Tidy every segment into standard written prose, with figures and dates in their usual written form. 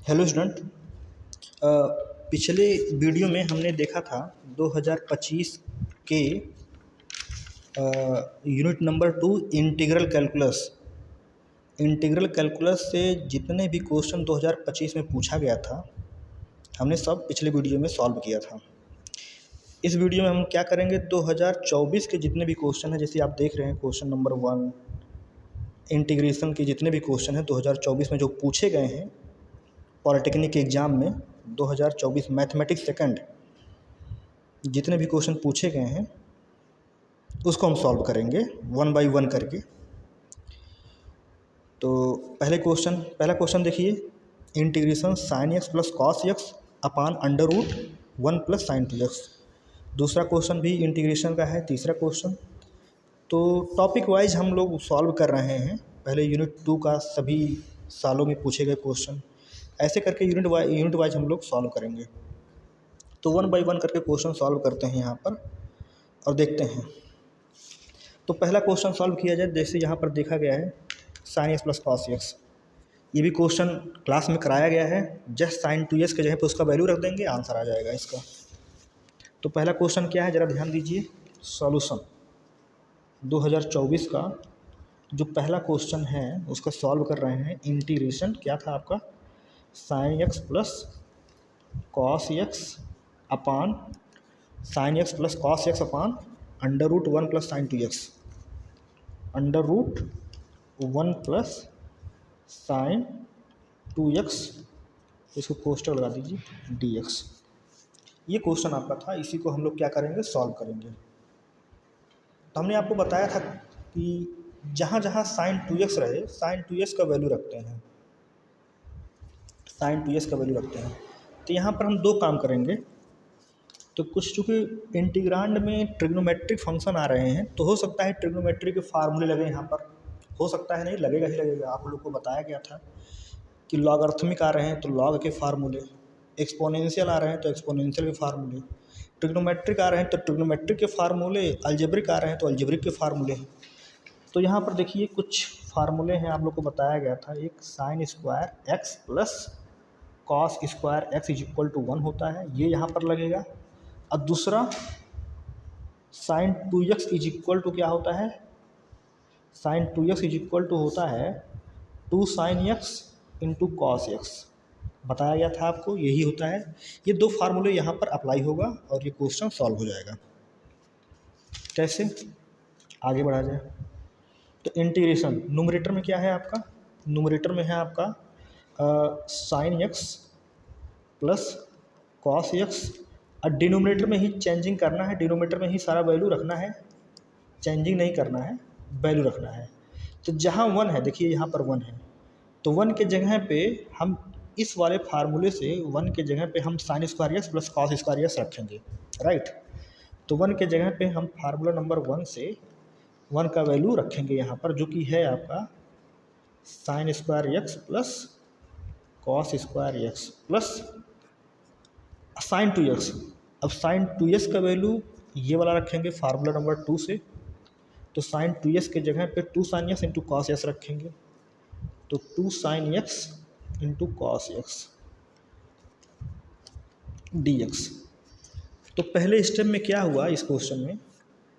Hello student. पिछले video में हमने देखा था 2025 के यूनिट नंबर 2 इंटीग्रल कैलकुलस से जितने भी क्वेश्चन 2025 में पूछा गया था हमने सब पिछले वीडियो में सॉल्व किया था। इस वीडियो में हम क्या करेंगे, 2024 के जितने भी क्वेश्चन हैं, जैसे आप देख रहे हैं क्वेश्चन नंबर 1 इंटीग्रेशन के जितने भी क्वेश्चन हैं 2024 में जो पूछे गए हैं पॉलिटेक्निक के एग्ज़ाम में 2024 मैथमेटिक्स सेकंड जितने भी क्वेश्चन पूछे गए हैं उसको हम सॉल्व करेंगे वन बाय वन करके। तो पहला क्वेश्चन देखिए, integration sine X plus cos X upon under root 1 plus sine 2x। दूसरा क्वेश्चन भी इंटीग्रेशन का है, तीसरा क्वेश्चन। तो टॉपिक वाइज हम लोग सॉल्व कर रहे हैं, पहले यूनिट 2 का सभी सालों में पूछे गए क्वेश्चन, ऐसे करके यूनिट वाइज हम लोग सॉल्व करेंगे। तो वन बाय वन करके क्वेश्चन सॉल्व करते हैं यहाँ पर और देखते हैं। तो पहला क्वेश्चन सॉल्व किया जाए, जैसे यहाँ पर देखा गया है sine X plus cos x. ये भी क्वेश्चन क्लास में कराया गया है, जस्ट साइन 2x के जगह पे उसका वैल्यू रख देंगे, आंसर आ जाएगा इसका। तो पहला क्वेश्चन क्या है, ज़रा ध्यान दीजिए। सॉल्यूशन 2024 का जो पहला क्वेश्चन है उसका सॉल्व कर रहे हैं। इंटीग्रेशन क्या था आपका, sine X plus cos X upon sine X plus cos X upon under root 1 plus sine 2x, under root 1 plus sine 2x, इसको कोष्टक लगा दीजिए dx। ये क्वेश्चन आपका था, इसी को हम लोग क्या करेंगे, सॉल्व करेंगे। तो हमने आपको बताया था कि जहाँ जहाँ साइन 2x रहे साइन 2x का वैल्यू रखते हैं, साइन 2x का वैल्यू रखते हैं। तो यहाँ पर हम दो काम करेंगे। तो कुछ चूँकि इंटीग्रांड में ट्रिग्नोमेट्रिक फंक्शन आ रहे हैं, तो हो सकता है ट्रिग्नोमेट्री के फार्मूले लगे यहाँ पर, हो सकता है नहीं, लगेगा ही लगेगा। आप लोग को बताया गया था कि लॉगरिथमिक आ रहे हैं तो लॉग के फार्मूले, एक्सपोनेंशियल आ रहे हैं तो एक्सपोनेंशियल के फार्मूले, ट्रिग्नोमेट्रिक आ रहे हैं तो ट्रिग्नोमेट्रिक के फार्मूले, अलजेब्रिक आ रहे हैं तो अलजेब्रिक के फार्मूले हैं। तो यहाँ पर देखिए कुछ फार्मूले हैं, आप लोग को बताया गया था। एक sine square X plus cos square X is equal to 1 होता है, ये यहाँ पर लगेगा। और दूसरा sign 2x is equal to क्या होता है, sign 2x is equal to होता है 2 sine x into cos x, बताया गया था आपको, यही होता है। ये दो फार्मूले यहाँ पर अप्लाई होगा और ये क्वेश्चन सॉल्व हो जाएगा। कैसे, आगे बढ़ा जाए। तो इंटीग्रेशन न्यूमरेटर में क्या है आपका, न्यूमरेटर में है आपका sine X plus cos x, और डिनोमिनेटर में ही चेंजिंग करना है, डिनोमिनेटर में ही सारा वैल्यू रखना है, चेंजिंग नहीं करना है, वैल्यू रखना है। तो जहाँ 1 है, देखिए यहाँ पर 1 है, तो 1 के जगह पे हम इस वाले फार्मूले से 1 के जगह पे हम sign square X plus cos square x रखेंगे, राइट। तो 1 के जगह पे हम फार्मूला नंबर 1 से 1 का वैल्यू रखेंगे यहाँ पर, जो कि है आपका sign square X plus cos square X plus sine 2x। अब साइन 2x का वैल्यू ये वाला रखेंगे फार्मूला नंबर 2 से, तो साइन 2x के जगह पे 2 sine x into cos x रखेंगे, तो 2 sine x into cos x dx। तो पहले स्टेप में क्या हुआ, इस क्वेश्चन में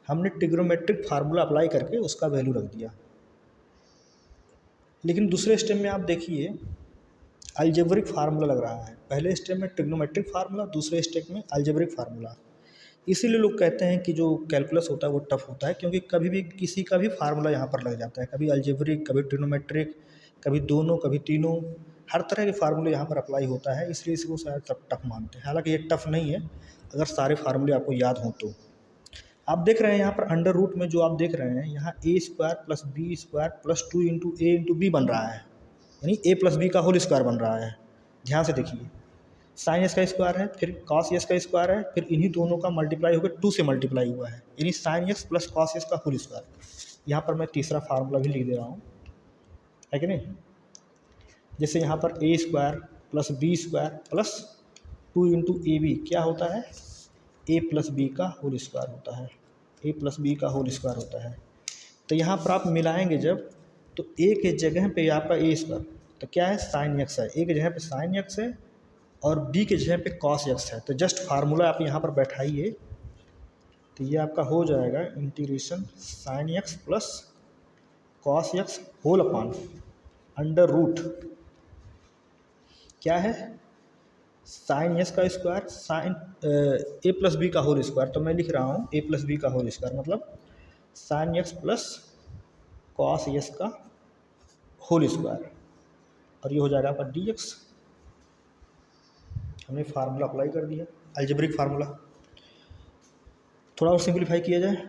हमने ट्रिग्नोमेट्रिक फार्मूला अप्लाई करके उसका वैल्यू रख दिया। लेकिन दूसरे स्टेप में आप देखिए अलजेब्रिक फार्मूला लग रहा है। पहले स्टेप में ट्रिग्नोमेट्रिक फार्मूला, दूसरे स्टेप में अलजेब्रिक फार्मूला। इसीलिए लोग कहते हैं कि जो कैलकुलस होता है वो टफ होता है, क्योंकि कभी भी किसी का भी फार्मूला यहाँ पर लग जाता है, कभी अलजेब्रिक, कभी ट्रिग्नोमेट्रिक, कभी दोनों, कभी तीनों, हर तरह के फार्मूले यहाँ पर अप्लाई होता है, इसलिए इसको शायद सब टफ मानते हैं। हालांकि ये टफ नहीं है अगर सारे फार्मूले आपको याद हों तो। आप देख रहे हैं यहाँ पर अंडर रूट में जो आप देख रहे हैं, यहाँ A square plus B square plus 2 into A into B बन रहा है, यानी ए प्लस बी का होल स्क्वायर बन रहा है। ध्यान से देखिए, साइन एस का स्क्वायर है, फिर कॉस एस का स्क्वायर है, फिर इन्हीं दोनों का मल्टीप्लाई होकर 2 से मल्टीप्लाई हुआ है, यानी sign X plus cos S का होल स्क्वायर। यहाँ पर मैं तीसरा फार्मूला भी लिख दे रहा हूँ, है कि नहीं। जैसे यहाँ पर A square plus B square plus 2 into A B क्या होता है, ए प्लस बी का होल स्क्वायर होता है, ए प्लस बी का होल स्क्वायर होता है। तो यहाँ पर आप मिलाएंगे जब, तो ए के जगह पे आपका ए स्क्वायर, तो क्या है, साइन एक्स है, ए की जगह पे साइन एक्स है और बी की जगह पे कॉस एक्स है। तो जस्ट फार्मूला आप यहाँ पर बैठाइए, तो ये आपका हो जाएगा integration sine X plus cos X whole upon under root क्या है, साइन एक्स का square sine A plus B का होल स्क्वायर। तो मैं लिख रहा हूँ ए प्लस बी का होल स्क्वायर मतलब sine X plus cos X का होल स्क्वायर, और ये हो जाएगा आपका डी एक्स। हमने फार्मूला अप्लाई कर दिया, अलजेब्रिक फार्मूला। थोड़ा और सिंप्लीफाई किया जाए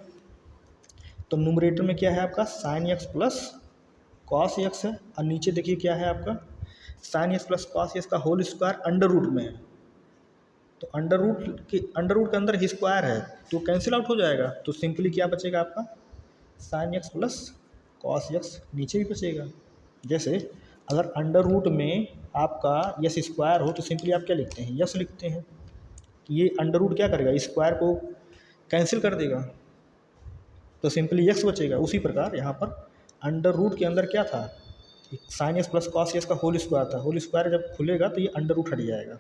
तो न्यूमरेटर में क्या है आपका sine X plus cos x है, और नीचे देखिए क्या है आपका sine X plus cos X का होल स्क्वायर अंडर रूट में है। तो अंडर रूट के अंदर ही स्क्वायर है तो कैंसिल आउट हो जाएगा। तो सिंपली क्या बचेगा आपका sine X plus cos x, नीचे भी बचेगा। जैसे अगर अंडर रूट में आपका यस स्क्वायर हो तो सिंपली आप क्या लिखते हैं, यस लिखते हैं। ये अंडर रूट क्या करेगा, स्क्वायर को कैंसिल कर देगा, तो सिंपली एक्स बचेगा। उसी प्रकार यहाँ पर अंडर रूट के अंदर क्या था, sign X plus cos X का होल स्क्वायर था। होल स्क्वायर जब खुलेगा तो ये अंडर रूट हट जाएगा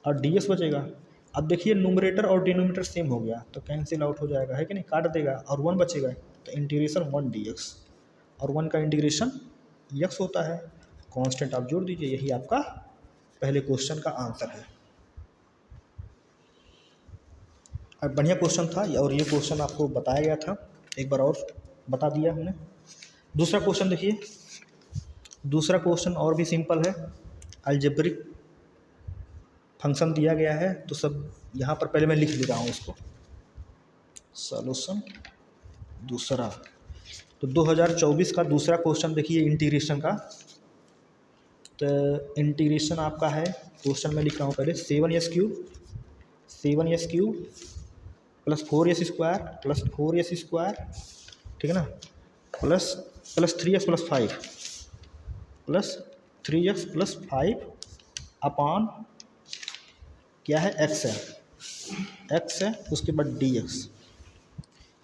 और डी एक्स बचेगा। अब देखिए न्यूमरेटर और डिनोमिनेटर सेम हो गया तो कैंसिल आउट हो जाएगा, है कि नहीं, काट देगा और वन बचेगा। तो इंटीग्रेशन वन डी एक्स, और वन का इंटीग्रेशन एक्स होता है। कांस्टेंट आप जोड़ दीजिए, यही आपका पहले क्वेश्चन का आंसर है। अब बढ़िया क्वेश्चन था और ये क्वेश्चन आपको बताया गया था, एक बार और बता दिया हमने। दूसरा क्वेश्चन देखिए, दूसरा क्वेश्चन और भी सिंपल है। अलजेब्रिक फंक्शन दिया गया है तो सब यहाँ पर पहले मैं लिख दे रहा हूँ इसको। सॉल्यूशन दूसरा, तो 2024 का दूसरा क्वेश्चन देखिए इंटीग्रेशन का। तो इंटीग्रेशन आपका है, क्वेश्चन में लिख रहा हूँ पहले 7s cube plus 4s square plus 4s square, ठीक है ना, plus 3x plus 5 plus 3x plus 5 upon क्या है, x है, उसके बाद dx।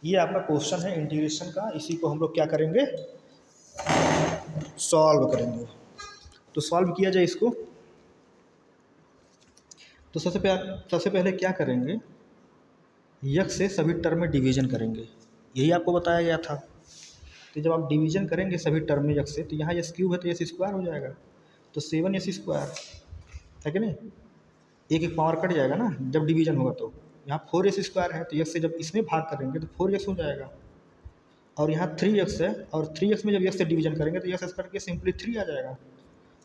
ये आपका क्वेश्चन है इंटीग्रेशन का। इसी को हम लोग क्या करेंगे, सॉल्व करेंगे। तो सॉल्व किया जाए इसको, तो सबसे पहले क्या करेंगे, x से सभी टर्म में डिवीजन करेंगे, यही आपको बताया गया था। तो जब आप डिवीजन करेंगे सभी टर्म में x से, तो यहाँ s क्यूब है तो s स्क्वायर हो जाएगा। तो 7s स्क्वायर है कि नहीं, एक एक पावर कट जाएगा ना जब डिवीजन होगा। तो यहाँ 4s स्क्वायर है तो x से जब इसमें भाग करेंगे तो 4x हो जाएगा, और यहाँ 3x है और 3x में जब x से डिवीजन करेंगे तो x करके सिंपली 3 आ जाएगा,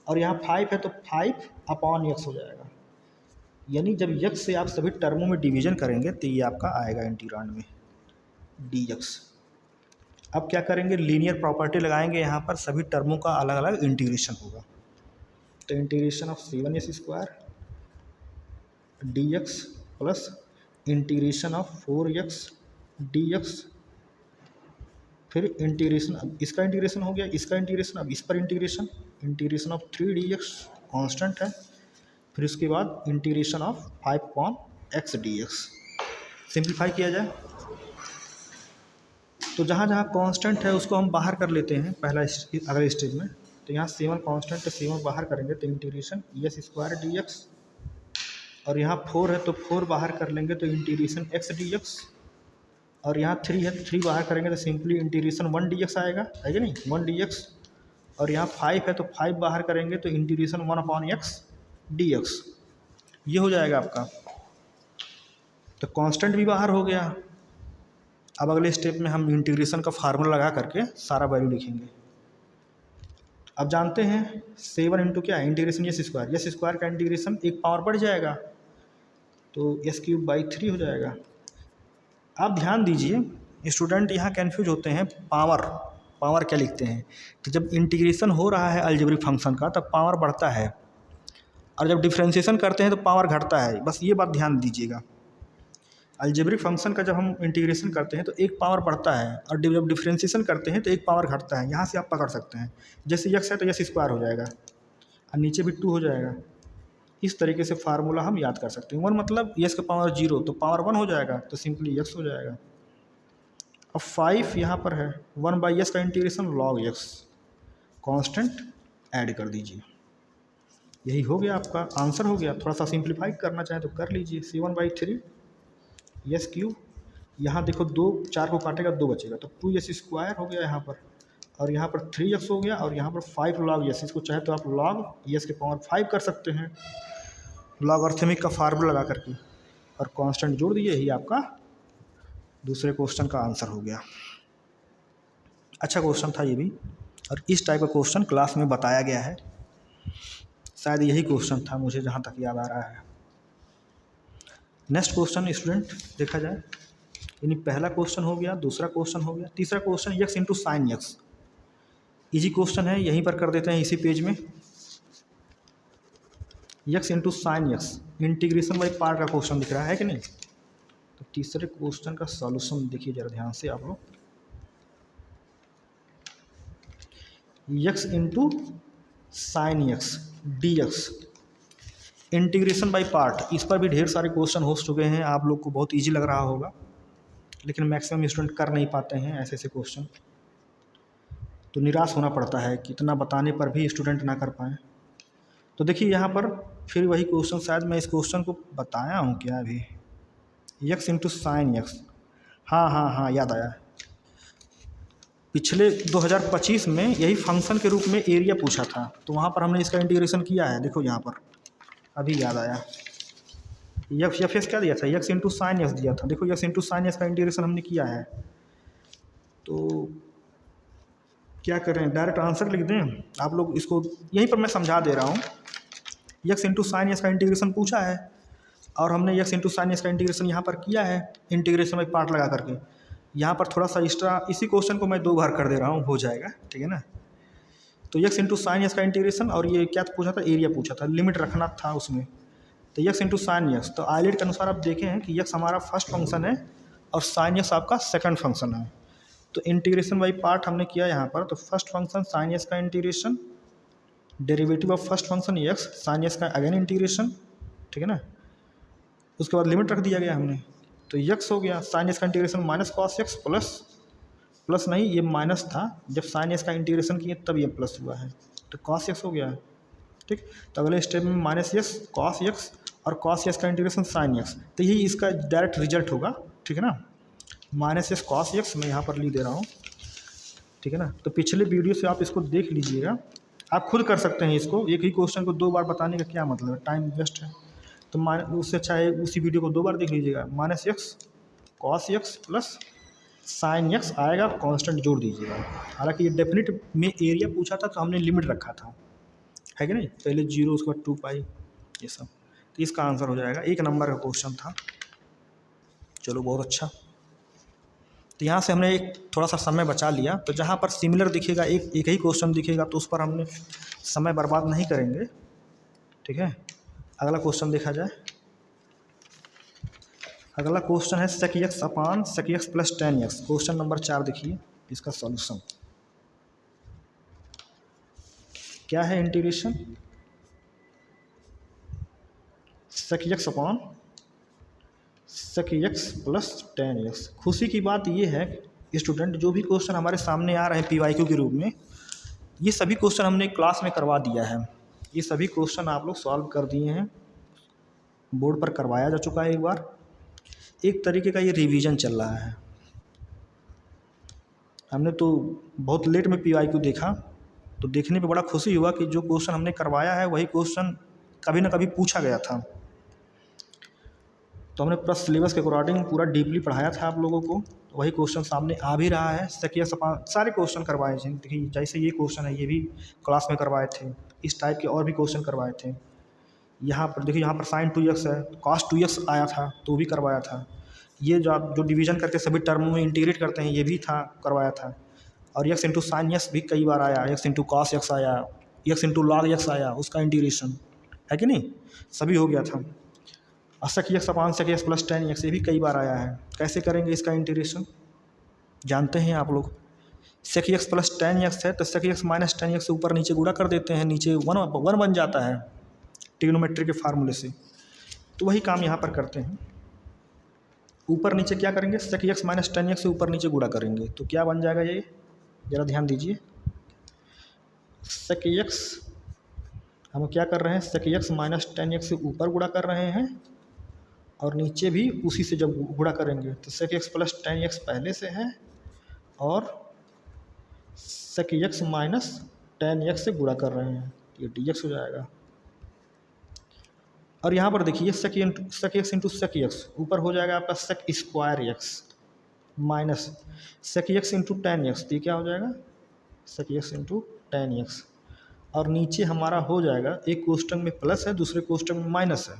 और यहाँ 5 है तो 5 अपॉन x हो जाएगा। यानी जब x से आप सभी टर्मों में डिवीजन करेंगे तो ये आपका आएगा इंटीग्रांड में dx। अब क्या करेंगे, लीनियर प्रॉपर्टी लगाएंगे, यहाँ पर सभी टर्मों का अलग अलग इंटीग्रेशन होगा। तो integration of 7s square dx plus integration of 4x dx, फिर इंटीग्रेशन, अब इसका इंटीग्रेशन हो गया, इसका इंटीग्रेशन, अब इस पर इंटीग्रेशन ऑफ 3dx कांस्टेंट है, फिर उसके बाद integration of 5/x dx। Simplify किया जाए तो जहाँ जहाँ कांस्टेंट है उसको हम बाहर कर लेते हैं पहला अगले स्टेज में। तो यहाँ 7 कांस्टेंट है, 7 बाहर करेंगे तो इंटीग्रेशन s स्क्वायर dx, और यहाँ 4 है तो 4 बाहर कर लेंगे तो इंटीग्रेशन x dx, और यहाँ 3 है तो 3 बाहर करेंगे तो सिंपली इंटीग्रेशन 1 dx आएगा, है कि नहीं, 1 dx, और यहाँ 5 है तो 5 बाहर करेंगे तो इंटीग्रेशन 1/x dx। ये हो जाएगा आपका। तो कांस्टेंट भी बाहर हो गया। अब अगले स्टेप में हम इंटीग्रेशन का फार्मूला लगा करके सारा वैल्यू लिखेंगे। अब जानते हैं 7 इंटू क्या है, इंटीग्रेशन s स्क्वायर का इंटीग्रेशन एक पावर बढ़ जाएगा तो s क्यूब बाई 3 हो जाएगा। आप ध्यान दीजिए, स्टूडेंट यहाँ कन्फ्यूज होते हैं, पावर क्या लिखते हैं। तो जब इंटीग्रेशन हो रहा है अलजेब्रिक फंक्शन का तब पावर बढ़ता है, और जब डिफ्रेंशिएशन करते हैं तो पावर घटता है। बस ये बात ध्यान दीजिएगा। अलजेब्रिक फंक्शन का जब हम इंटीग्रेशन करते हैं तो एक पावर बढ़ता है, और जब डिफ्रेंशिएशन करते हैं तो एक पावर घटता है। यहाँ से आप पकड़ सकते हैं, जैसे x है तो s स्क्वायर हो जाएगा और नीचे भी 2 हो जाएगा। इस तरीके से फार्मूला हम याद कर सकते हैं। 1 मतलब s का पावर 0 तो पावर 1 हो जाएगा, तो सिंपली x हो जाएगा। अब 5 यहाँ पर है, 1/s का integration log x constant add कर दीजिए। यही हो गया आपका आंसर हो गया। थोड़ा सा सिंप्लीफाई करना चाहें तो कर लीजिए। 7/3 यस क्यूब, यहाँ देखो 2 4 को काटेगा 2 बचेगा तो 2s² हो गया यहाँ पर, और यहाँ पर 3x हो गया, और यहाँ पर 5 log s। इसको चाहे तो आप log s के पावर 5 कर सकते हैं लॉगरिथमिक का फार्मूला लगा करके, और कांस्टेंट जोड़ दिए। यही आपका दूसरे क्वेश्चन का आंसर हो गया। अच्छा क्वेश्चन था ये भी, और इस टाइप का क्वेश्चन क्लास में बताया गया है। शायद यही क्वेश्चन था मुझे जहाँ तक याद आ रहा है। नेक्स्ट क्वेश्चन स्टूडेंट देखा जाए, यानी पहला क्वेश्चन हो गया, दूसरा क्वेश्चन हो गया, तीसरा question x into sine x. Easy question है, यहीं पर कर देते हैं इसी पेज में। x into sine x integration by part का क्वेश्चन दिख रहा है कि नहीं। तो तीसरे क्वेश्चन का सॉल्यूशन देखिए जरा ध्यान से आप लोग। x into sine x D x integration by part, इस पर भी ढेर सारे क्वेश्चन हो चुके हैं, आप लोग को बहुत इजी लग रहा होगा, लेकिन मैक्सिमम स्टूडेंट कर नहीं पाते हैं ऐसे ऐसे क्वेश्चन, तो निराश होना पड़ता है कि इतना बताने पर भी स्टूडेंट ना कर पाएँ। तो देखिए यहाँ पर फिर वही क्वेश्चन, शायद मैं इस क्वेश्चन को बताया हूँ क्या अभी। x इंटू साइन एक्स, हाँ याद आया। पिछले 2025 में यही फंक्शन के रूप में एरिया पूछा था, तो वहाँ पर हमने इसका इंटीग्रेशन किया है। देखो यहाँ पर अभी याद आया, एफ क्या दिया था, x इंटू साइन एक्स दिया था। देखो x इंटू साइन एक्स का इंटीग्रेशन हमने किया है। तो क्या करें, डायरेक्ट आंसर लिख दें आप लोग इसको, यहीं पर मैं समझा दे रहा हूँ। x इंटू साइन एक्स का इंटीग्रेशन पूछा है, और हमने x इंटू साइन एक्स का इंटीग्रेशन यहाँ पर किया है इंटीग्रेशन बाई पार्ट लगा करके। यहाँ पर थोड़ा सा एक्स्ट्रा, इसी क्वेश्चन को मैं 2 बार कर दे रहा हूँ, हो जाएगा, ठीक है ना। तो x इंटू साइन एक्स का इंटीग्रेशन, और ये क्या पूछा था, एरिया पूछा था, लिमिट रखना था उसमें। तो x इंटू साइन एक्स, तो आइलेट के अनुसार आप देखें हैं कि x हमारा फर्स्ट फंक्शन है और साइन एक्स आपका सेकंड फंक्शन है। तो इंटीग्रेशन बाई पार्ट हमने किया यहाँ पर। तो फर्स्ट फंक्शन साइन एक्स का integration, derivative of first function x, sign X का अगेन इंटीग्रेशन, ठीक है ना। उसके बाद लिमिट रख दिया गया हमने, तो x हो गया, साइन एक्स का integration minus cos x, plus नहीं, ये माइनस था, जब साइन एक्स का इंटीग्रेशन किए तब ये प्लस हुआ है, तो कॉस एक्स हो गया है, ठीक। तो अगले स्टेप में माइनस एक्स कॉस एक्स, और कॉस एक्स का इंटीग्रेशन साइन एक्स, तो यही इसका डायरेक्ट रिजल्ट होगा, ठीक है ना। माइनस एक्स कॉस एक्स मैं यहाँ पर लिख दे रहा हूँ, ठीक है ना। तो पिछले वीडियो से आप इसको देख लीजिएगा, आप खुद कर सकते हैं इसको। एक ही क्वेश्चन को 2 बार बताने का क्या मतलब है, टाइम वेस्ट है। तो उससे अच्छा है उसी वीडियो को 2 बार देख लीजिएगा। Minus x cos x plus sine x आएगा, कांस्टेंट जोड़ दीजिएगा। हालांकि ये डेफिनेट में एरिया पूछा था तो हमने लिमिट रखा था, है कि नहीं, पहले 0 उसके बाद 2π ये सब। तो इसका आंसर हो जाएगा, 1 नंबर का क्वेश्चन था। चलो बहुत अच्छा। तो यहाँ से हमने एक थोड़ा सा समय बचा लिया। तो जहाँ पर सिमिलर दिखेगा, एक ही क्वेश्चन दिखेगा, तो उस पर हमने समय बर्बाद नहीं करेंगे, ठीक है। अगला क्वेश्चन देखा जाए। अगला क्वेश्चन है sec x अपान sec x plus tan x। Question number 4 देखिए, इसका सॉल्यूशन क्या है। इंटीग्रेशन sec x अपान sec x plus tan x। खुशी की बात ये है स्टूडेंट, जो भी क्वेश्चन हमारे सामने आ रहे हैं PYQ के रूप में, ये सभी क्वेश्चन हमने क्लास में करवा दिया है। ये सभी क्वेश्चन आप लोग सॉल्व कर दिए हैं, बोर्ड पर करवाया जा चुका है एक बार। एक तरीके का ये रिवीजन चल रहा है। हमने तो बहुत लेट में PYQ देखा, तो देखने पे बड़ा खुशी हुआ कि जो क्वेश्चन हमने करवाया है वही क्वेश्चन कभी ना कभी पूछा गया था। तो हमने पूरा सिलेबस के अकॉर्डिंग पूरा डीपली पढ़ाया था आप लोगों को, तो वही क्वेश्चन सामने आ भी रहा है। सकिया सपा सारे क्वेश्चन करवाए थे। देखिए जैसे ये क्वेश्चन है, ये भी क्लास में करवाए थे। इस टाइप के और भी क्वेश्चन करवाए थे। यहाँ पर देखिए, यहाँ पर साइन 2x है, कॉस 2x आया था तो भी करवाया था। ये जो डिवीज़न करके सभी टर्मों में इंटीग्रेट करते हैं, ये भी था, करवाया था। और x इंटू साइन एक्स भी कई बार आया, x इंटू कॉस एक्स आया, x इंटू लॉग एक्स आया, उसका इंटीग्रेशन है कि नहीं, सभी हो गया था। sec x अपान sec x plus tan x, ये भी कई बार आया है। कैसे करेंगे इसका इंटीग्रेशन, जानते हैं आप लोग। sec x plus tan x है तो sec x minus tan x से ऊपर नीचे गुणा कर देते हैं, नीचे 1 बन जाता है ट्रिग्नोमेट्री के फार्मूले से। तो वही काम यहाँ पर करते हैं, ऊपर नीचे क्या करेंगे, sec x minus ten x से ऊपर नीचे गुणा करेंगे, तो क्या बन जाएगा ये, ज़रा ध्यान दीजिए। sec x हम क्या कर रहे हैं, sec x minus ten x से ऊपर गुणा कर रहे हैं और नीचे भी उसी से जब गुणा करेंगे तो sec x plus ten x पहले से है और sec x minus ten x से गुणा कर रहे हैं, ये dx हो जाएगा। और यहाँ पर देखिए sec x into sec x ऊपर हो जाएगा आपका sec square x minus sec x into ten x, तो ये क्या हो जाएगा sec x into ten x. और नीचे हमारा हो जाएगा, एक कोष्टक में प्लस है दूसरे कोष्टक में माइनस है,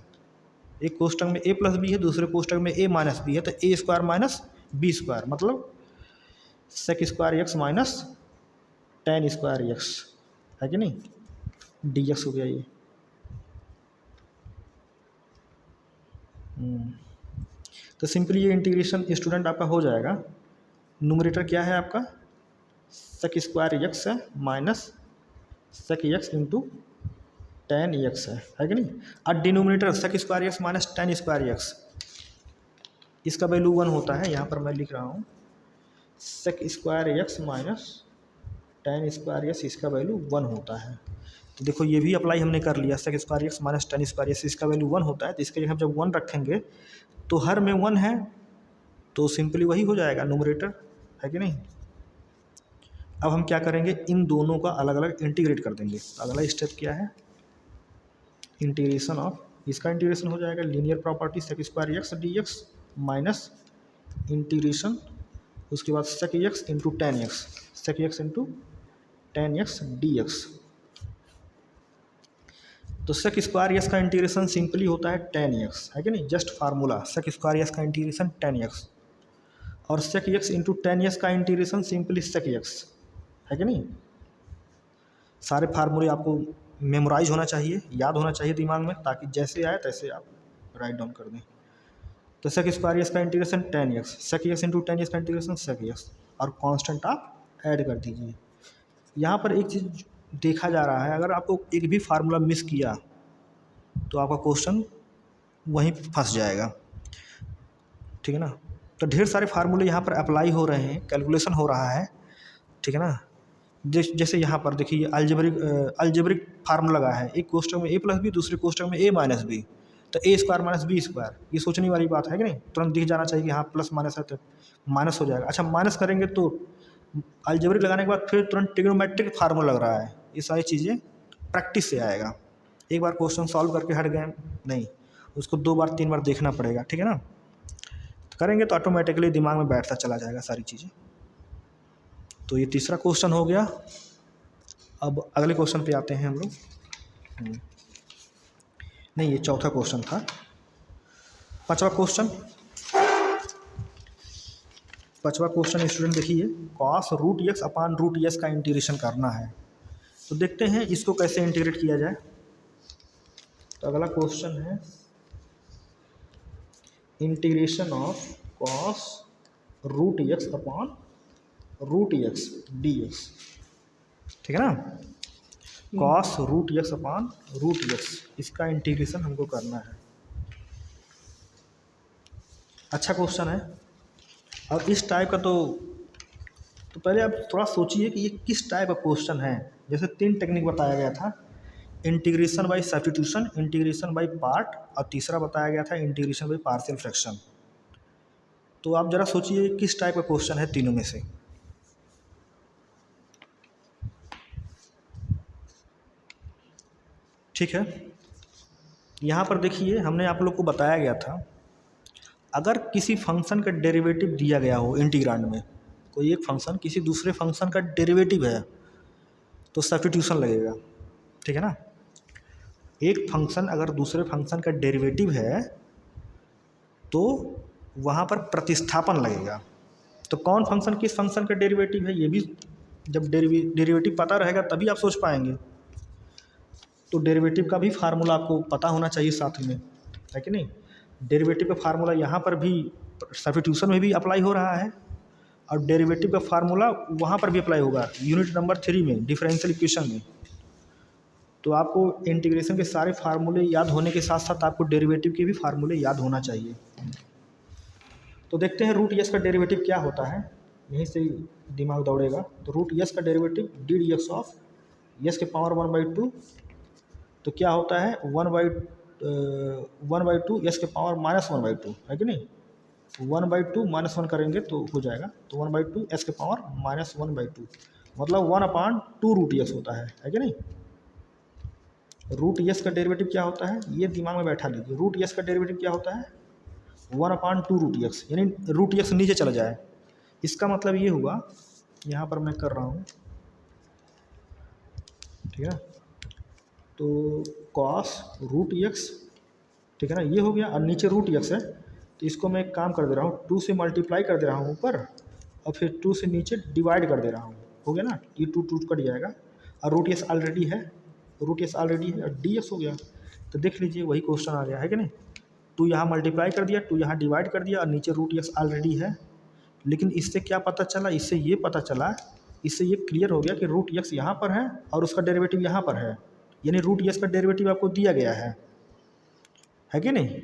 एक कोष्टक में a प्लस बी है दूसरे कोष्टक में a माइनस बी है, तो a square minus B square मतलब sec square X minus tan square X है कि नहीं, dx हो गया ये। तो सिंपली ये इंटीग्रेशन स्टूडेंट आपका हो जाएगा। न्यूमरेटर क्या है आपका, sec स्क्वायर एक्स है minus sec x into ten x है कि नहीं। और denominator sec square X minus tan square x, इसका वैल्यू 1 होता है, यहाँ पर मैं लिख रहा हूँ sec square X minus tan square x, इसका वैल्यू 1 होता है। तो देखो ये भी अप्लाई हमने कर लिया, sec square X minus tan square x, इसका वैल्यू 1 होता है, तो इसके लिए हम जब 1 रखेंगे तो हर में 1 है, तो सिंपली वही हो जाएगा न्यूमरेटर, है कि नहीं। अब हम क्या करेंगे, इन दोनों का अलग अलग इंटीग्रेट कर देंगे। अगला स्टेप क्या है, इंटीग्रेशन ऑफ, इसका इंटीग्रेशन हो जाएगा linear property sec square x D x minus integration, उसके बाद sec x into ten x, sec x into ten x D x. तो sec स्क्वायर एक्स का इंटीग्रेशन सिंपली होता है टेन एक्स, है कि नहीं, just formula sec square X का इंटीग्रेशन टेन एक्स, और sec x into ten x का इंटीग्रेशन सिंपली sec एक्स, है कि नहीं। सारे फार्मूले आपको मेमोराइज होना चाहिए, याद होना चाहिए दिमाग में, ताकि जैसे आए तैसे आप राइट डाउन कर दें। तो sec स्क्वायर एक्स का integration ten x, sec x into ten x का इंटीग्रेशन sec एक्स, और कांस्टेंट आप ऐड कर दीजिए। यहाँ पर एक चीज़ देखा जा रहा है, अगर आपको एक भी फार्मूला मिस किया तो आपका क्वेश्चन वहीं फंस जाएगा, ठीक है ना। तो ढेर सारे फार्मूले यहाँ पर अप्लाई हो रहे हैं, कैलकुलेशन हो रहा है, ठीक है ना। जैसे यहाँ पर देखिए अल्जेब्रिक फार्मूला लगा है, एक कोष्टक में a प्लस बी दूसरे कोष्टक में a माइनस बी, तो a square minus B square, ये सोचने वाली बात है कि नहीं, तुरंत दिख जाना चाहिए कि हाँ प्लस माइनस है तो माइनस हो जाएगा। अच्छा माइनस करेंगे तो अल्जेब्रिक लगाने के बाद फिर तुरंत ट्रिग्नोमेट्रिक फार्मूला लग रहा है, ये सारी चीज़ें प्रैक्टिस से आएगा। एक बार क्वेश्चन सॉल्व करके हट गए नहीं, उसको 2 बार 3 बार देखना पड़ेगा, ठीक है ना। तो करेंगे तो ऑटोमेटिकली दिमाग में बैठता चला जाएगा सारी चीज़ें। तो ये तीसरा क्वेश्चन हो गया। अब अगले क्वेश्चन पे आते हैं हम लोग। नहीं, ये चौथा क्वेश्चन था। पांचवा क्वेश्चन स्टूडेंट देखिए, cos root X upon root S का इंटीग्रेशन करना है, तो देखते हैं इसको कैसे इंटीग्रेट किया जाए। तो अगला क्वेश्चन है integration of cos root X upon root X D X, ठीक है ना। Cos root X upon root X, इसका इंटीग्रेशन हमको करना है। अच्छा क्वेश्चन है। और इस टाइप का तो पहले आप थोड़ा सोचिए कि ये किस टाइप का क्वेश्चन है। जैसे 3 टेक्निक बताया गया था, integration by substitution, integration by part, और तीसरा बताया गया था इंटीग्रेशन बाय पार्शियल फ्रैक्शन। तो आप ज़रा सोचिए किस टाइप का क्वेश्चन है तीनों में से। ठीक है, यहाँ पर देखिए हमने आप लोग को बताया गया था, अगर किसी फंक्शन का डेरिवेटिव दिया गया हो इंटीग्रांड में, कोई एक फंक्शन किसी दूसरे फंक्शन का डेरिवेटिव है तो सब्स्टिट्यूशन लगेगा, ठीक है ना। एक फंक्शन अगर दूसरे फंक्शन का डेरिवेटिव है तो वहाँ पर प्रतिस्थापन लगेगा। तो कौन फंक्शन किस फंक्शन का डेरिवेटिव है, ये भी जब डेरिवेटिव पता रहेगा तभी आप सोच पाएंगे। तो डेरिवेटिव का भी फार्मूला आपको पता होना चाहिए साथ में, है कि नहीं। डेरिवेटिव का फार्मूला यहाँ पर भी सब्स्टिट्यूशन में भी अप्लाई हो रहा है, और डेरिवेटिव का फार्मूला वहाँ पर भी अप्लाई होगा यूनिट नंबर 3 में, डिफरेंशियल इक्वेशन में। तो आपको इंटीग्रेशन के सारे फार्मूले याद होने के साथ साथ आपको डेरिवेटिव के भी फार्मूले याद होना चाहिए। तो देखते हैं रूट यस का डेरिवेटिव क्या होता है, यहीं से दिमाग दौड़ेगा। तो रूट यस का derivative D D X of yes के पावर 1/2, तो क्या होता है 1/2 यस के पावर -1/2 है कि नहीं। 1/2 -1 करेंगे तो हो जाएगा, तो 1/2 एस के पावर -1/2 मतलब 1/2 रूट यस होता है कि नहीं। रूट यस का डेरिवेटिव क्या होता है ये दिमाग में बैठा लीजिए। रूट यस का डेरिवेटिव क्या होता है 1/2 रूट यस, यानी रूट यस नीचे चला जाए। इसका मतलब ये हुआ, यहाँ पर मैं कर रहा हूँ, ठीक है, तो कॉस रूट यक्स, ठीक है ना, ये हो गया, और नीचे रूट यक्स है, तो इसको मैं एक काम कर दे रहा हूँ, 2 से मल्टीप्लाई कर दे रहा हूँ ऊपर, और फिर 2 से नीचे डिवाइड कर दे रहा हूँ, हो गया ना, ये 2 कट जाएगा, और रूट यक्स ऑलरेडी है, रूट यक्स ऑलरेडी है, और डी एक्स हो गया। तो देख लीजिए वही क्वेश्चन आ गया है कि नहीं। 2 यहाँ मल्टीप्लाई कर दिया, 2 यहाँ डिवाइड कर दिया, और नीचे रूट यक्स ऑलरेडी है। लेकिन इससे क्या पता चला, इससे ये पता चला, इससे ये क्लियर हो गया कि रूट यक्स यहाँ पर है और उसका डेरिवेटिव यहाँ पर है, यानी रूट यक्स का डेरिवेटिव आपको दिया गया है कि नहीं।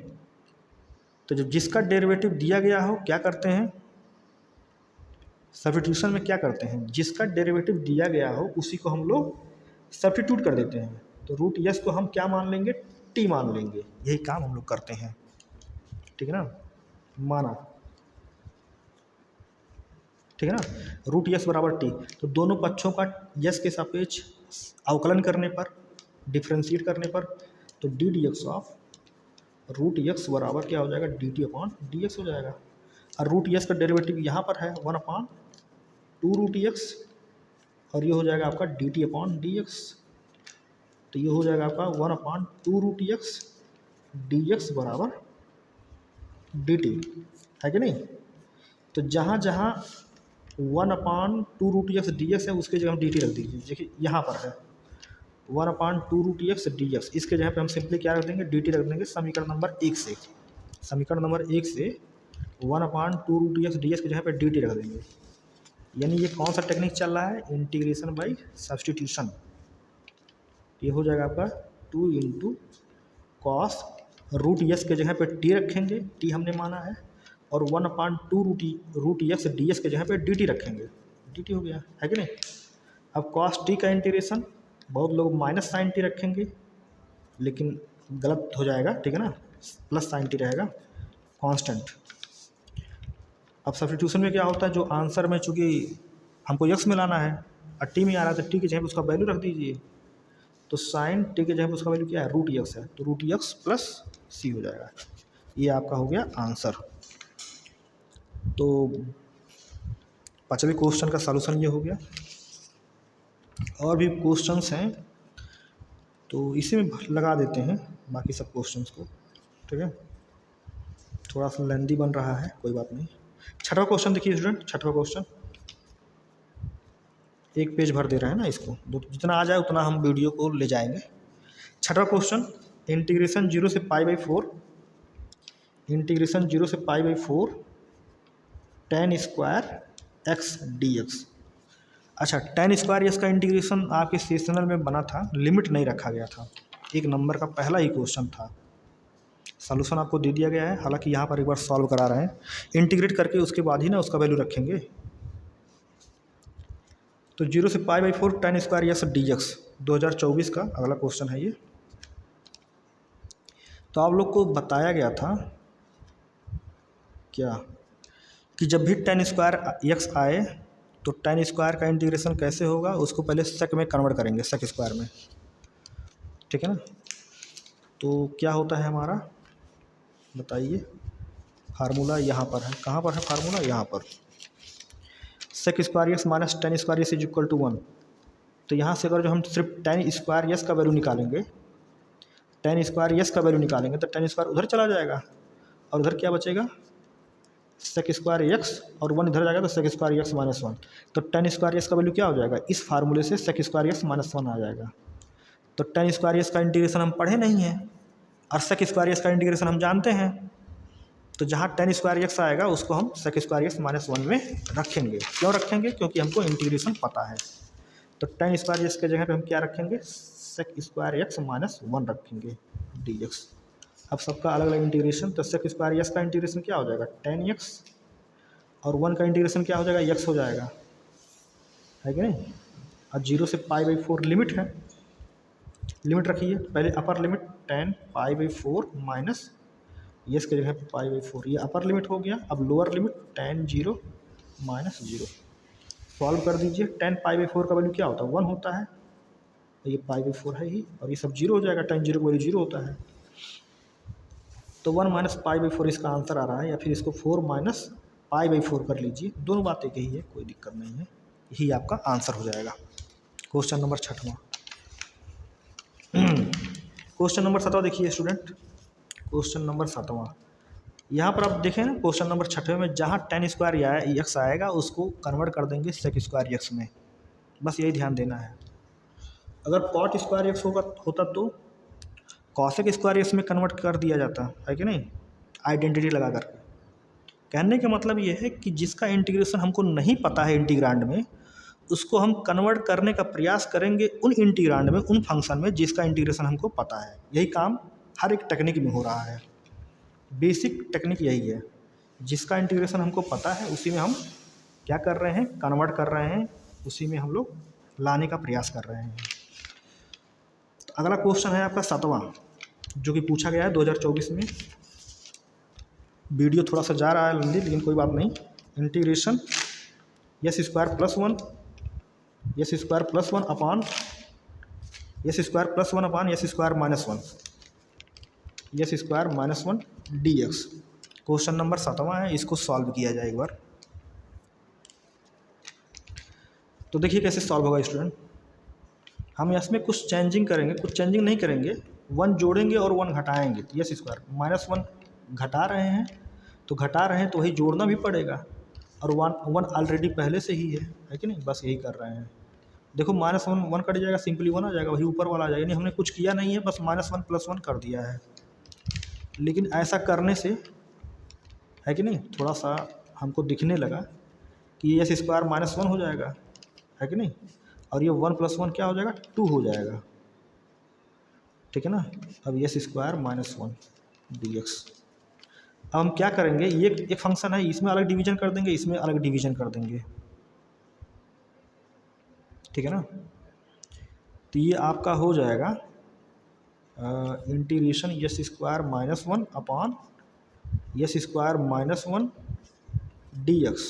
तो जब जिसका डेरिवेटिव दिया गया हो क्या करते हैं, सब्स्टिट्यूशन में क्या करते हैं, जिसका डेरिवेटिव दिया गया हो उसी को हम लोग सब्स्टिट्यूट कर देते हैं। तो रूट यस को हम क्या मान लेंगे, टी मान लेंगे, यही काम हम लोग करते हैं, ठीक है ना, माना, ठीक है ना, रूट यस बराबर टी। तो दोनों पक्षों का यस के सापेक्ष अवकलन करने पर, डिफ्रेंशिएट करने पर, तो D D X of root X बराबर क्या हो जाएगा, D T upon D X हो जाएगा। और रूट यस का डेरिवेटिव यहाँ पर है 1/2 रूट यक्स, और ये हो जाएगा आपका D T upon D x. तो ये हो जाएगा आपका 1/2 रूट यक्स डी एक्स बराबर डी टी, है कि नहीं। तो जहाँ जहाँ 1/2 रूट यक्स डी एक्स है उसके जगह हम डी टी रख दीजिए। देखिए यहाँ पर है 1/2 रूट यक्स डी एक्स, इसके जगह पे हम सिंपली क्या रख देंगे, डी टी रख देंगे। समीकरण नंबर 1 से, समीकरण नंबर 1 से 1/2 रूट यक्स डी एक्स की जगह पे डी टी रख देंगे। यानी ये कौन सा टेक्निक चल रहा है, इंटीग्रेशन बाई सब्स्टिट्यूशन। ये हो जाएगा आपका 2 इंटू कॉस रूट यस के जगह पे टी रखेंगे, टी हमने माना है, और 1/2 रूट यस डी एस के जगह पे डी टी रखेंगे, डी टी हो गया, है कि नहीं। अब कॉस टी का इंटीग्रेशन, बहुत लोग माइनस साइन टी रखेंगे लेकिन गलत हो जाएगा, ठीक है ना, प्लस साइन टी रहेगा कांस्टेंट। अब सब्स्टिट्यूशन में क्या होता है, जो आंसर में चूँकि हमको यक्स में लाना है और टी में आ रहा है, तो टी की जगह पे उसका वैल्यू रख दीजिए। तो साइन टी के जगह पे उसका वैल्यू क्या है, रूट यक्स है, तो रूट यक्स प्लस सी हो जाएगा। ये आपका हो गया आंसर। तो 5वें क्वेश्चन का सॉल्यूशन ये हो गया। और भी क्वेश्चंस हैं तो इसी में लगा देते हैं बाकी सब क्वेश्चंस को, ठीक है। थोड़ा सा लेंदी बन रहा है, कोई बात नहीं। 6वां क्वेश्चन देखिए स्टूडेंट, 6वां क्वेश्चन, एक पेज भर दे रहे हैं ना इसको, जितना आ जाए उतना हम वीडियो को ले जाएंगे। 6वां क्वेश्चन, इंटीग्रेशन 0 से π/4, इंटीग्रेशन 0 से π/4 tan square x D x. अच्छा, tan स्क्वायर एक्स का इंटीग्रेशन आपके सेशनल में बना था, लिमिट नहीं रखा गया था, 1 नंबर का पहला ही क्वेश्चन था। सॉल्यूशन आपको दे दिया गया है, हालांकि यहाँ पर एक बार सॉल्व करा रहे हैं, इंटीग्रेट करके उसके बाद ही ना उसका वैल्यू रखेंगे। तो 0 से π/4 tan square x D x 2024 का अगला क्वेश्चन है ये। तो आप लोग को बताया गया था क्या कि जब भी tan स्क्वायर एक्स आए तो tan स्क्वायर का इंटीग्रेशन कैसे होगा, उसको पहले सेक में कन्वर्ट करेंगे, सेक स्क्वायर में, ठीक है ना। तो क्या होता है हमारा, बताइए, फार्मूला यहाँ पर है, कहाँ पर है फार्मूला, यहाँ पर, sec square X minus tan square X is equal to 1। तो यहाँ से अगर जो हम सिर्फ tan स्क्वायर एक्स का वैल्यू निकालेंगे, tan स्क्वायर एक्स का वैल्यू निकालेंगे, तो tan स्क्वायर उधर चला जाएगा और उधर क्या बचेगा, सेक स्क्वायर एक्स, और 1 इधर जाएगा तो सेक स्क्वायर एक्स माइनस 1। तो tan स्क्वायर एक्स का वैल्यू क्या हो जाएगा, इस फार्मूले से सेक स्क्वायर एक्स माइनस 1 आ जाएगा। तो tan स्क्वायर एक्स का इंटीग्रेशन हम पढ़े नहीं हैं और सेक स्क्वायर एक्स का इंटीग्रेशन हम जानते हैं, तो जहाँ tan स्क्वायर एक्स आएगा उसको हम सेक स्क्वायर एक्स माइनस 1 में रखेंगे। क्यों रखेंगे, क्योंकि हमको इंटीग्रेशन पता है। तो tan स्क्वायर एक्स के जगह पे हम क्या रखेंगे, सेक स्क्वायर एक्स माइनस 1 रखेंगे डी एक्स। अब सबका अलग अलग इंटीग्रेशन, तो सेक स्क्वायर एक्स का इंटीग्रेशन क्या हो जाएगा, tan एक्स और 1 का इंटीग्रेशन क्या हो जाएगा, x हो जाएगा, है कि नहीं। और 0 से π/4 लिमिट है, लिमिट रखिए पहले upper limit tan π/4 minus S की जगह π/4, ये अपर लिमिट हो गया। अब lower limit tan 0 minus 0, solve कर दीजिए। tan π/4 का वैल्यू क्या होता है, 1 होता है, तो ये π/4 है ही, और ये सब 0 हो जाएगा, tan 0 का वैल्यू 0 होता है, तो 1 माइनस π/4 इसका आंसर आ रहा है, या फिर इसको 4 माइनस π/4 कर लीजिए, दोनों बात एक ही है, कोई दिक्कत नहीं है, यही आपका आंसर हो जाएगा। क्वेश्चन नंबर 6वां। क्वेश्चन नंबर 7वां देखिए स्टूडेंट, क्वेश्चन नंबर 7वां, यहाँ पर आप देखें ना, क्वेश्चन नंबर 6वें में जहाँ tan स्क्वायर x आएगा उसको कन्वर्ट कर देंगे sec स्क्वायर x में, बस यही ध्यान देना है। अगर cot स्क्वायर x होता तो cosec स्क्वायर x में कन्वर्ट कर दिया जाता है कि नहीं, आइडेंटिटी लगा करके। कहने का मतलब ये है कि जिसका इंटीग्रेशन हमको नहीं पता है इंटीग्रांड में, उसको हम कन्वर्ट करने का प्रयास करेंगे उन इंटीग्रांड में, उन फंक्शन में जिसका इंटीग्रेशन हमको पता है। यही काम हर एक टेक्निक में हो रहा है, बेसिक टेक्निक यही है, जिसका इंटीग्रेशन हमको पता है उसी में हम क्या कर रहे हैं, कन्वर्ट कर रहे हैं, उसी में हम लोग लाने का प्रयास कर रहे हैं। तो अगला क्वेश्चन है आपका 7वां, जो कि पूछा गया है 2024 में। वीडियो थोड़ा सा जा रहा है लंबी, लेकिन कोई बात नहीं। Integration S square plus 1 S square plus 1 upon S square plus 1 upon S square minus 1 S square minus 1 dx। Question number 7वां है, इसको सॉल्व किया जाए एक बार। तो देखिए कैसे सॉल्व होगा स्टूडेंट, हम इसमें कुछ चेंजिंग करेंगे, कुछ चेंजिंग नहीं करेंगे, 1 जोड़ेंगे और 1 घटाएंगे। तो यस स्क्वायर माइनस 1 घटा रहे हैं, तो घटा रहे हैं तो वही जोड़ना भी पड़ेगा, और 1 ऑलरेडी पहले से ही है कि नहीं, बस यही कर रहे हैं। देखो माइनस 1 कट जाएगा, सिंपली 1 आ जाएगा, वही ऊपर वाला आ जाएगा, यानी हमने कुछ किया नहीं है, बस माइनस 1 प्लस 1 कर दिया है। लेकिन ऐसा करने से है कि नहीं, थोड़ा सा हमको दिखने लगा कि यस स्क्वायर माइनस 1 हो जाएगा, है कि नहीं, और ये 1 प्लस 1 क्या हो जाएगा, 2 हो जाएगा, ठीक है ना। अब यस स्क्वायर माइनस 1 dx। अब हम क्या करेंगे, ये एक फंक्शन है, इसमें अलग डिवीजन कर देंगे, इसमें अलग डिवीजन कर देंगे, ठीक है ना। तो ये आपका हो जाएगा integration S square minus 1 upon S square minus 1 dx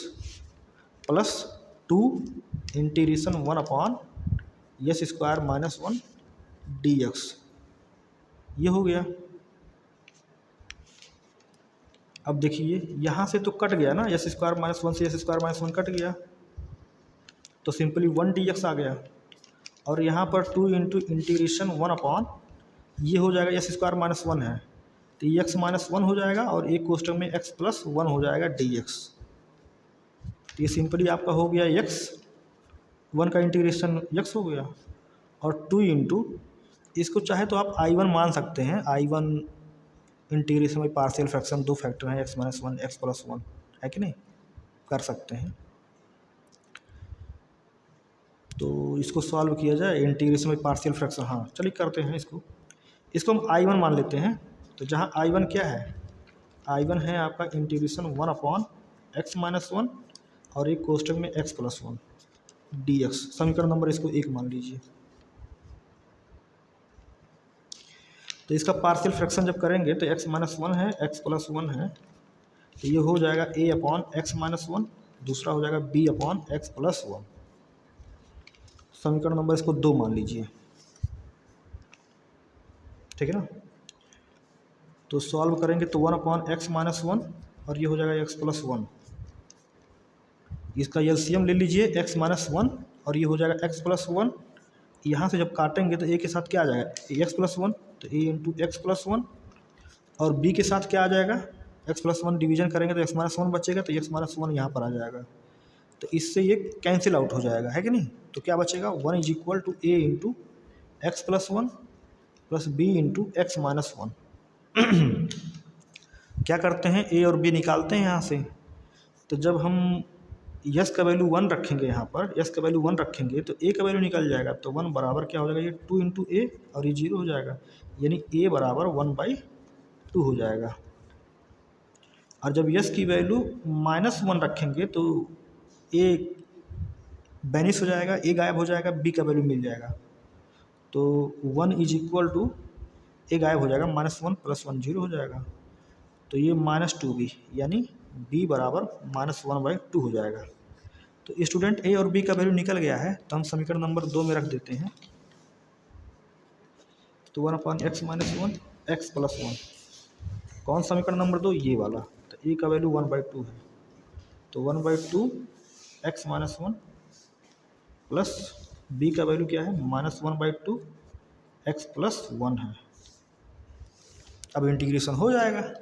plus 2 integration 1 upon S square minus 1 dx। ये हो गया। अब देखिए यहाँ से तो कट गया ना, यस स्क्वायर माइनस 1 से यस स्क्वायर माइनस 1 कट गया, तो सिंपली 1 dx आ गया, और यहाँ पर 2 इंटू इंटीग्रेशन 1 अपॉन ये हो जाएगा, यस स्क्वायर माइनस 1 है तो x माइनस 1 हो जाएगा, और एक क्वेश्चन में x प्लस 1 हो जाएगा dx। तो ये सिंपली आपका हो गया x, 1 का इंटीग्रेशन x हो गया, और 2 इंटू इसको चाहे तो आप I1 मान सकते हैं, I1 इंटीग्रेशन में पार्शियल फ्रैक्शन 2 फैक्टर हैं, x माइनस 1 x प्लस 1, है कि नहीं, कर सकते हैं। तो इसको सॉल्व किया जाए, इंटीग्रेशन में पार्शियल फ्रैक्शन, हाँ चलिए करते हैं इसको हम I1 मान लेते हैं। तो जहाँ I1 क्या है, I1 है आपका इंटीग्रेशन 1 अपॉन x माइनस 1 और एक कोष्टक में x प्लस 1 dx। समीकरण नंबर इसको 1 मान लीजिए। तो इसका पार्शियल फ्रैक्शन जब करेंगे तो x माइनस 1 है, x प्लस 1 है, तो ये हो जाएगा a अपॉन x माइनस 1, दूसरा हो जाएगा b अपॉन x प्लस 1। समीकरण नंबर इसको 2 मान लीजिए, ठीक है ना। तो सॉल्व करेंगे तो 1 अपॉन एक्स माइनस 1 और ये हो जाएगा x प्लस 1। इसका एलसीएम ले लीजिए, x माइनस 1 और ये हो जाएगा x प्लस 1। यहाँ से जब काटेंगे तो a के साथ क्या आ जाएगा, x प्लस 1, तो a इंटू एक्स प्लस 1, और b के साथ क्या आ जाएगा, x प्लस 1 डिवीजन करेंगे तो x माइनस 1 बचेगा, तो x माइनस 1 यहाँ पर आ जाएगा। तो इससे ये कैंसिल आउट हो जाएगा, है कि नहीं। तो क्या बचेगा, 1 is equal to a into X plus 1 plus b into X minus 1। क्या करते हैं, a और b निकालते हैं यहाँ से। तो जब हम यस का वैल्यू 1 रखेंगे, यहाँ पर यस का वैल्यू 1 रखेंगे तो a का वैल्यू निकल जाएगा, तो 1 बराबर क्या हो जाएगा, ये 2 इंटू ए और ये 0 हो जाएगा, यानी a बराबर 1/2 हो जाएगा। और जब यस की वैल्यू -1 रखेंगे तो ए बैनिश हो जाएगा, ए गायब हो जाएगा, बी का वैल्यू मिल जाएगा। तो 1 इज इक्वल टू ए गायब हो जाएगा, -1 + 1 0 हो जाएगा। तो ये -2b यानी b बराबर -1/2 हो जाएगा। तो स्टूडेंट ए और बी का वैल्यू निकल गया है, तो हम समीकरण नंबर 2 में रख देते हैं। तो 1/x - 1 x + 1, कौन समीकरण नंबर 2? ये वाला। तो ए का वैल्यू 1/2 है, तो 1/2 x - 1 प्लस बी का वैल्यू क्या है? -1/2 x + 1 है। अब इंटीग्रेशन हो जाएगा।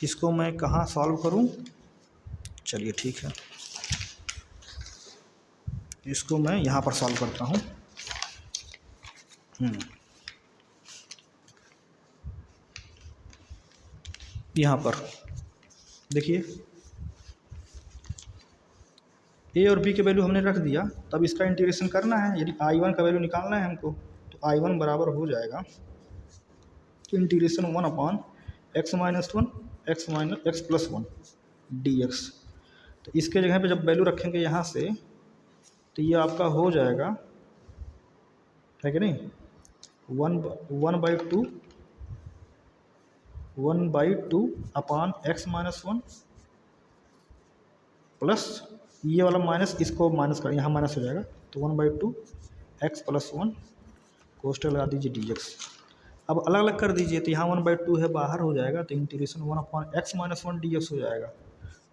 इसको मैं कहाँ सॉल्व करूँ? चलिए ठीक है, इसको मैं यहाँ पर सॉल्व करता हूँ। यहाँ पर देखिए ए और बी के वैल्यू हमने रख दिया, तब इसका इंटीग्रेशन करना है। यदि I1 का वैल्यू निकालना है हमको, तो I1 बराबर हो जाएगा इंटीग्रेशन 1/x - 1 x + 1 dx। तो इसके जगह पे जब वैल्यू रखेंगे यहाँ से, तो ये आपका हो जाएगा, है कि नहीं, 1/2 अपान x - 1 प्लस ये वाला माइनस, इसको माइनस कर, यहाँ माइनस हो जाएगा, तो 1/2 x + 1 कोष्टक लगा दीजिए dx। अब अलग अलग कर दीजिए, तो यहाँ 1/2 है, बाहर हो जाएगा, तो इंटीग्रेशन 1/x - 1 dx हो जाएगा।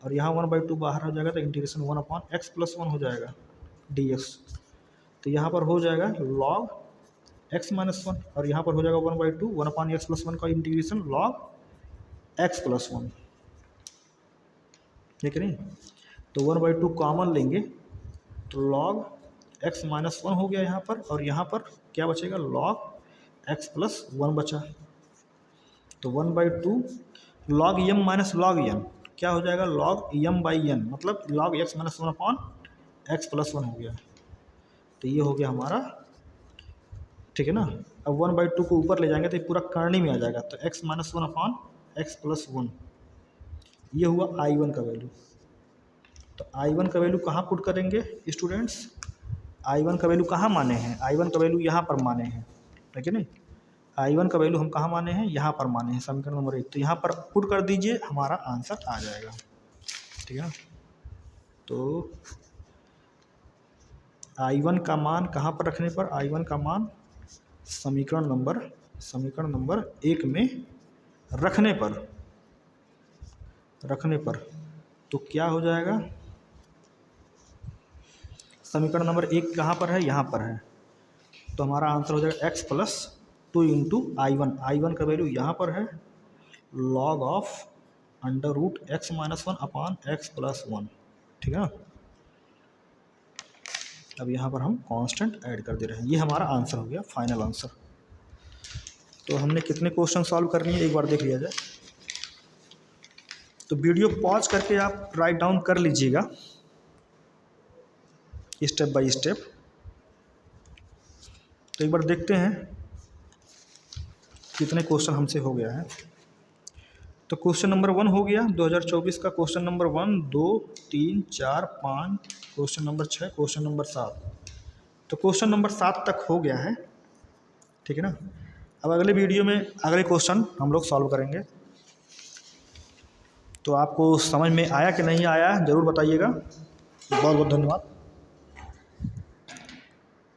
और यहाँ 1/2 बाहर हो जाएगा, तो इंटीग्रेशन 1/x + 1 हो जाएगा dx। तो यहाँ पर हो जाएगा log x - 1, और यहाँ पर हो जाएगा 1/2 1/x + 1 का इंटीग्रेशन log x + 1, ठीक है नहीं। तो 1/2 कॉमन लेंगे, तो log x - 1 हो गया यहाँ पर, और यहाँ पर क्या बचेगा? log x + 1 बचा। तो 1/2 log m - log n क्या हो जाएगा? log m/n, मतलब log x - 1/x + 1 हो गया। तो ये हो गया हमारा, ठीक है ना। अब 1/2 को ऊपर ले जाएंगे तो ये पूरा करनी में आ जाएगा, तो x - 1/x + 1, ये हुआ I1 का वैल्यू। तो I1 का वैल्यू कहाँ पुट करेंगे स्टूडेंट्स? I1 का वैल्यू कहाँ माने हैं? I1 का वैल्यू यहाँ पर माने हैं, ठीक है नहीं। I1 का वैल्यू हम कहाँ माने हैं? यहाँ पर माने हैं, समीकरण नंबर 1। तो यहाँ पर पुट कर दीजिए, हमारा आंसर आ जाएगा, ठीक है। तो I1 का मान कहाँ पर रखने पर? I1 का मान समीकरण नंबर 1 में रखने पर तो क्या हो जाएगा? समीकरण नंबर 1 कहाँ पर है? यहाँ पर है। तो हमारा आंसर हो जाएगा x + 2 × I1 का वैल्यू यहाँ पर है, log of √x - 1 upon x + 1, ठीक है ना। अब यहाँ पर हम कांस्टेंट ऐड कर दे रहे हैं। ये हमारा आंसर हो गया, फाइनल आंसर। तो हमने कितने क्वेश्चन सॉल्व करनी है एक बार देख लिया जाए। तो वीडियो पॉज करके आप राइट डाउन कर लीजिएगा स्टेप बाय स्टेप। तो एक बार देखते हैं कितने क्वेश्चन हमसे हो गया है। तो क्वेश्चन नंबर 1 हो गया 2024 का। Question number 1, 2, 3, 4, 5, question number 6, question number 7। तो क्वेश्चन नंबर 7 तक हो गया है, ठीक है ना। अब अगले वीडियो में अगले क्वेश्चन हम लोग सॉल्व करेंगे। तो आपको समझ में आया कि नहीं आया ज़रूर बताइएगा। बहुत बहुत धन्यवाद।